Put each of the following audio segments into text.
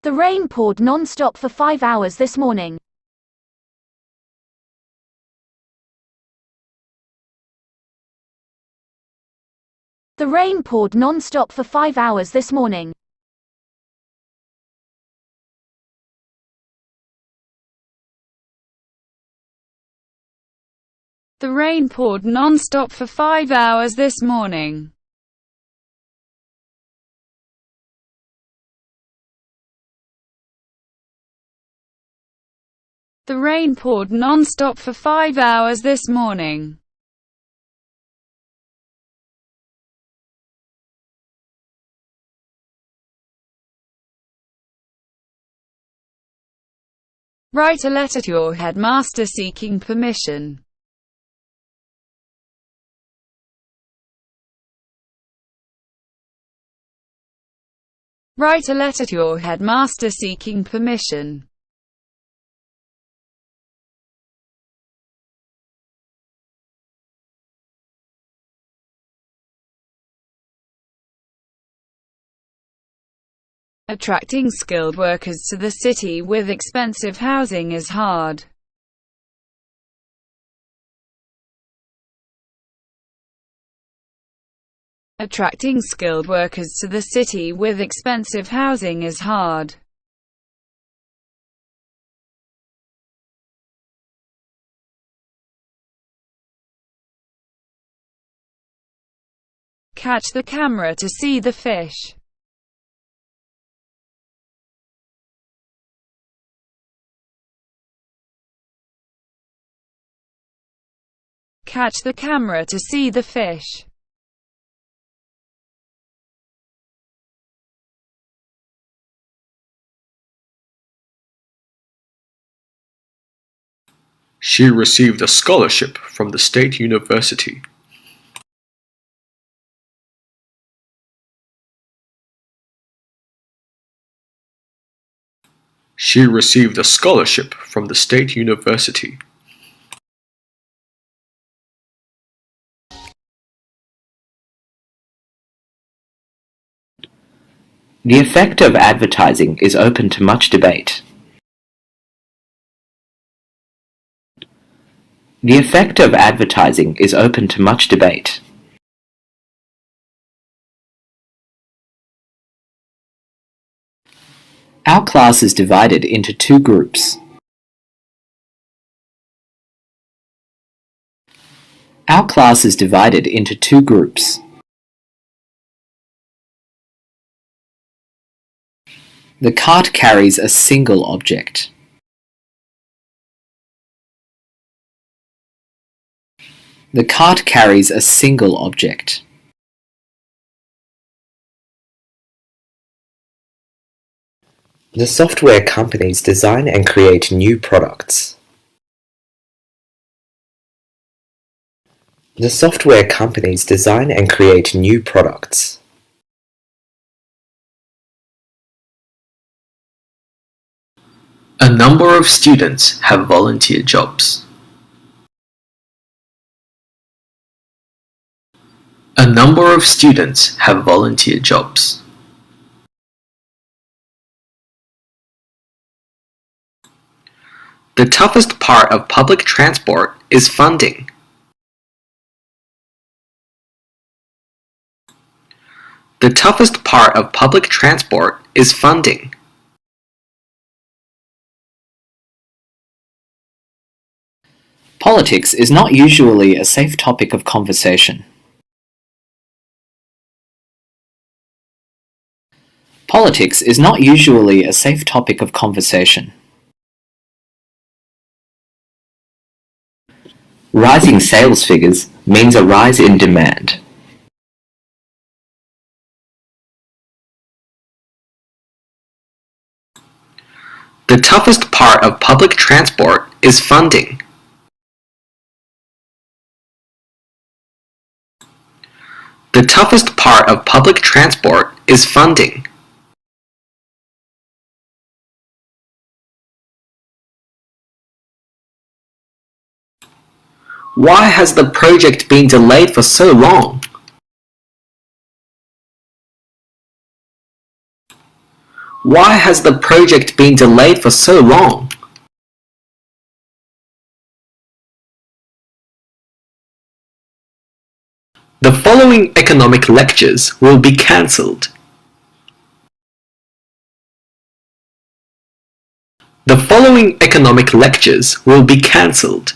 The rain poured non-stop for 5 hours this morning. The rain poured non-stop for 5 hours this morning. The rain poured non-stop for 5 hours this morning. The rain poured non-stop for 5 hours this morning. Write a letter to your headmaster seeking permission. Write a letter to your headmaster seeking permission. Attracting skilled workers to the city with expensive housing is hard. Attracting skilled workers to the city with expensive housing is hard. Catch the camera to see the fish. Catch the camera to see the fish. She received a scholarship from the state university. She received a scholarship from the state university. The effect of advertising is open to much debate. The effect of advertising is open to much debate. Our class is divided into 2 groups. Our class is divided into 2 groups. The cart carries a single object. The cart carries a single object. The software companies design and create new products. The software companies design and create new products. A number of students have volunteer jobs. A number of students have volunteer jobs. The toughest part of public transport is funding. The toughest part of public transport is funding. Politics is not usually a safe topic of conversation. Politics is not usually a safe topic of conversation. Rising sales figures means a rise in demand. The toughest part of public transport is funding. The toughest part of public transport is funding. Why has the project been delayed for so long? Why has the project been delayed for so long? The following economic lectures will be cancelled. The following economic lectures will be cancelled.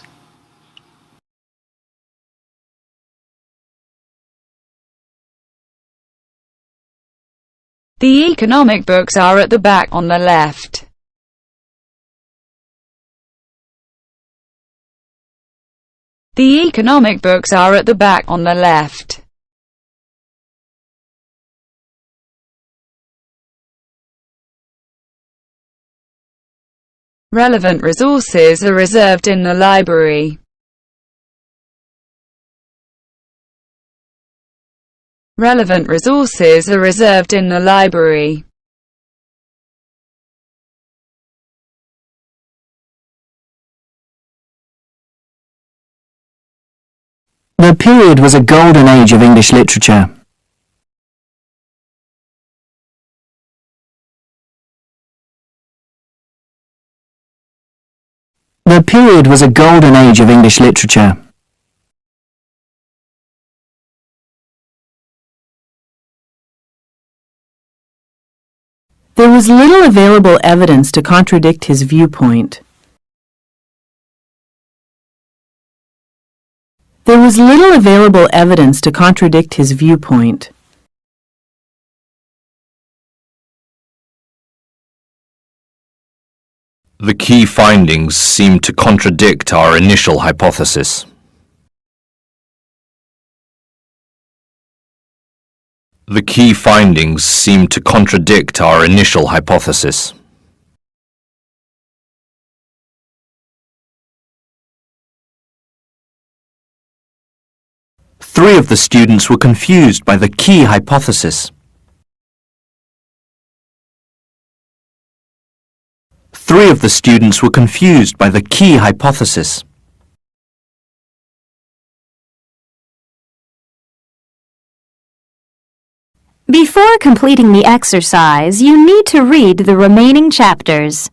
The economic books are at the back on the left. The economic books are at the back on the left. Relevant resources are reserved in the library. Relevant resources are reserved in the library. The period was a golden age of English literature. The period was a golden age of English literature. There was little available evidence to contradict his viewpoint. There was little available evidence to contradict his viewpoint. The key findings seem to contradict our initial hypothesis. The key findings seem to contradict our initial hypothesis. Three of the students were confused by the key hypothesis. Three of the students were confused by the key hypothesis. Before completing the exercise, you need to read the remaining chapters.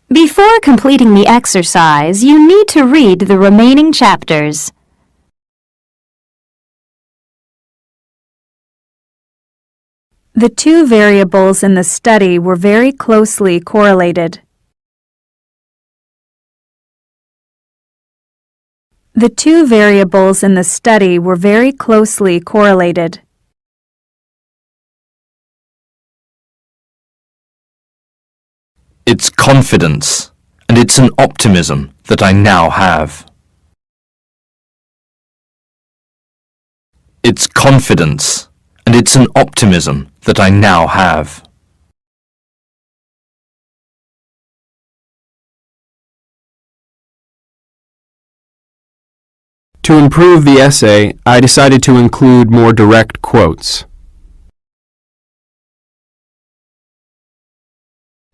Before completing the exercise, you need to read the remaining chapters. The two variables in the study were very closely correlated. The two variables in the study were very closely correlated. It's confidence, and it's an optimism that I now have. It's confidence, and it's an optimism that I now have. To improve the essay, I decided to include more direct quotes.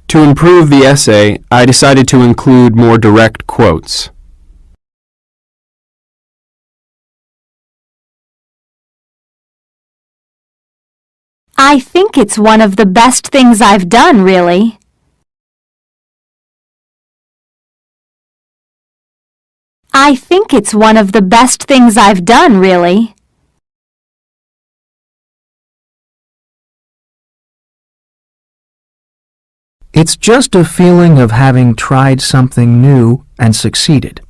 To improve the essay, I decided to include more direct quotes. I think it's one of the best things I've done, really. I think it's one of the best things I've done, really. It's just a feeling of having tried something new and succeeded.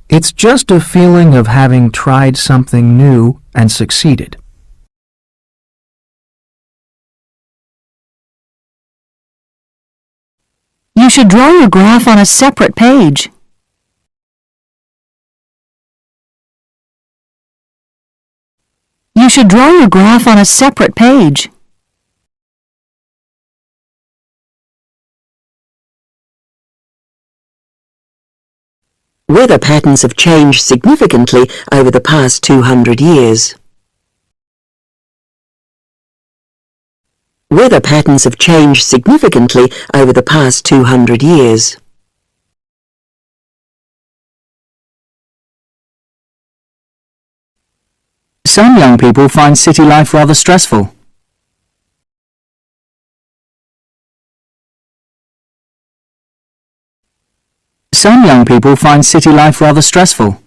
It's just a feeling of having tried something new and succeeded. You should draw your graph on a separate page. You should draw your graph on a separate page. Weather patterns have changed significantly over the past 200 years. Weather patterns have changed significantly over the past 200 years. Some young people find city life rather stressful. Some young people find city life rather stressful.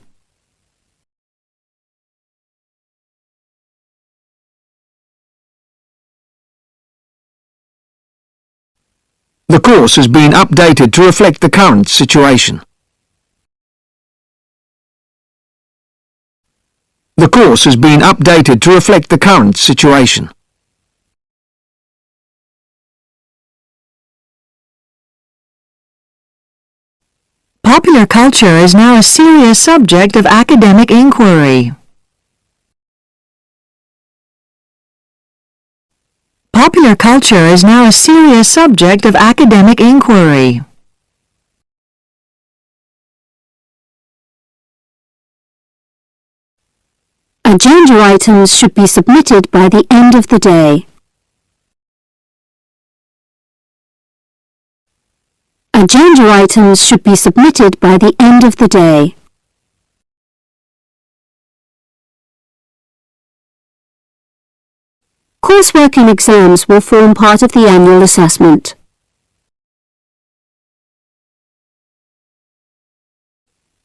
The course has been updated to reflect the current situation. The course has been updated to reflect the current situation. Popular culture is now a serious subject of academic inquiry. Popular culture is now a serious subject of academic inquiry. Agenda items should be submitted by the end of the day. Agenda items should be submitted by the end of the day. Coursework and exams will form part of the annual assessment.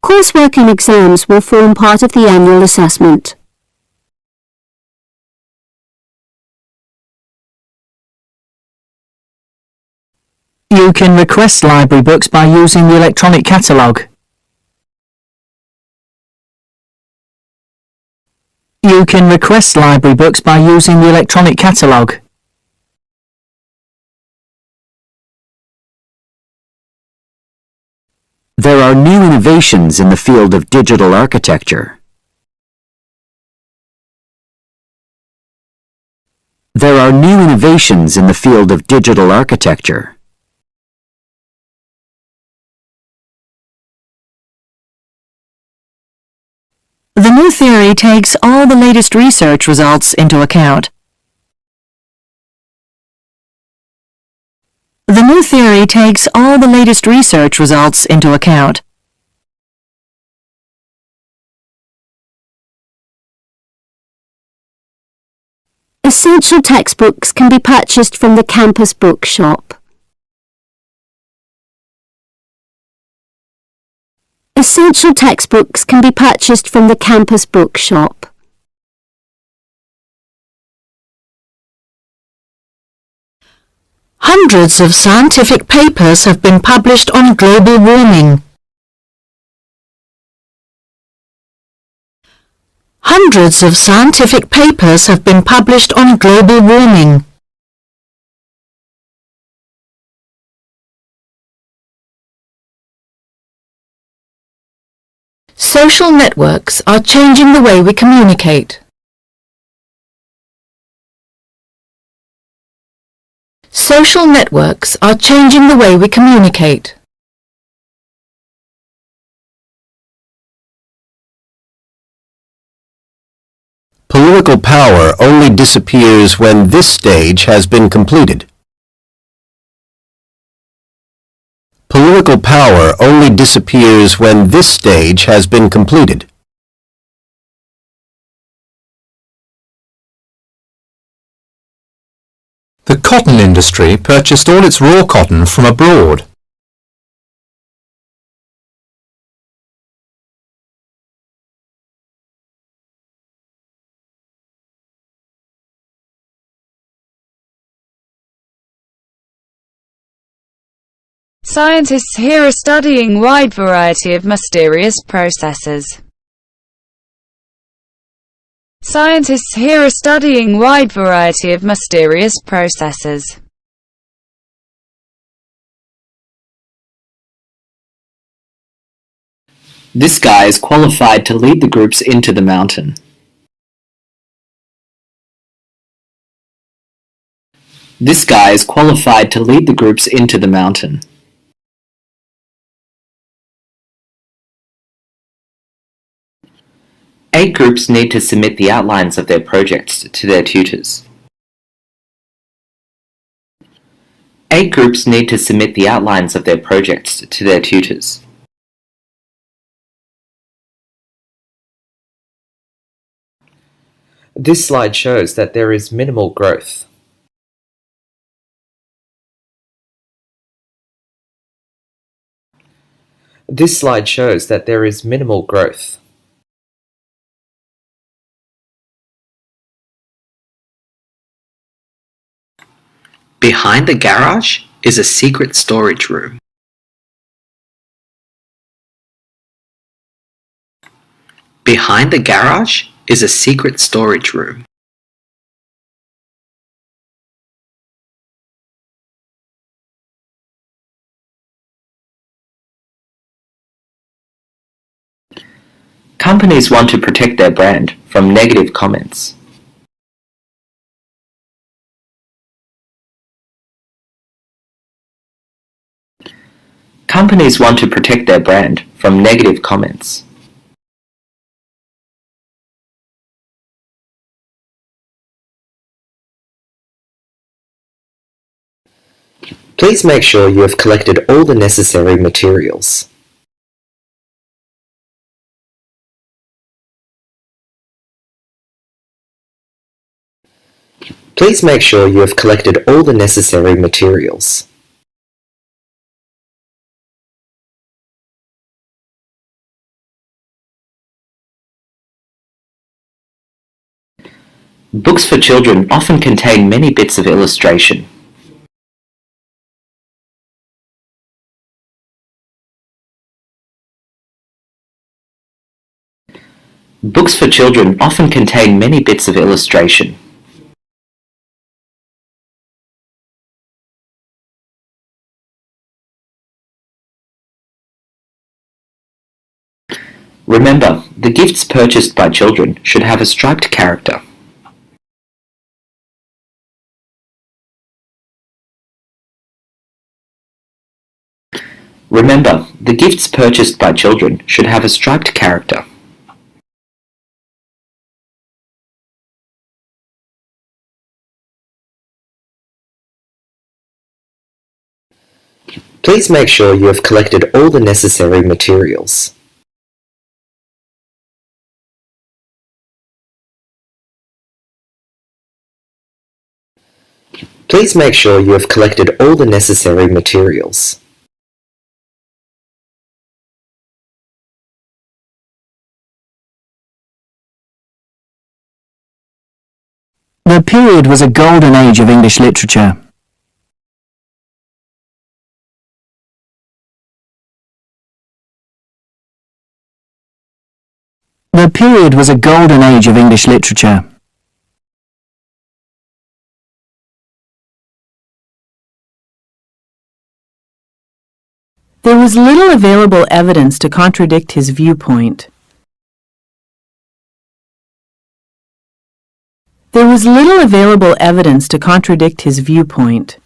Coursework and exams will form part of the annual assessment. You can request library books by using the electronic catalogue. You can request library books by using the electronic catalogue. There are new innovations in the field of digital architecture. There are new innovations in the field of digital architecture. The new theory takes all the latest research results into account. The new theory takes all the latest research results into account. Essential textbooks can be purchased from the campus bookshop. Essential textbooks can be purchased from the campus bookshop. Hundreds of scientific papers have been published on global warming. Hundreds of scientific papers have been published on global warming. Social networks are changing the way we communicate. Social networks are changing the way we communicate. Political power only disappears when this stage has been completed. Political power only disappears when this stage has been completed. The cotton industry purchased all its raw cotton from abroad. Scientists here are studying wide variety of mysterious processes. Scientists here are studying wide variety of mysterious processes. This guy is qualified to lead the groups into the mountain. This guy is qualified to lead the groups into the mountain. 8 groups need to submit the outlines of their projects to their tutors. 8 groups need to submit the outlines of their projects to their tutors. This slide shows that there is minimal growth. This slide shows that there is minimal growth. Behind the garage is a secret storage room. Behind the garage is a secret storage room. Companies want to protect their brand from negative comments. Companies want to protect their brand from negative comments. Please make sure you have collected all the necessary materials. Please make sure you have collected all the necessary materials. Books for children often contain many bits of illustration. Books for children often contain many bits of illustration. Remember, the gifts purchased by children should have a striped character. Remember, the gifts purchased by children should have a striped character. Please make sure you have collected all the necessary materials. Please make sure you have collected all the necessary materials. The period was a golden age of English literature. The period was a golden age of English literature. There was little available evidence to contradict his viewpoint. There was little available evidence to contradict his viewpoint.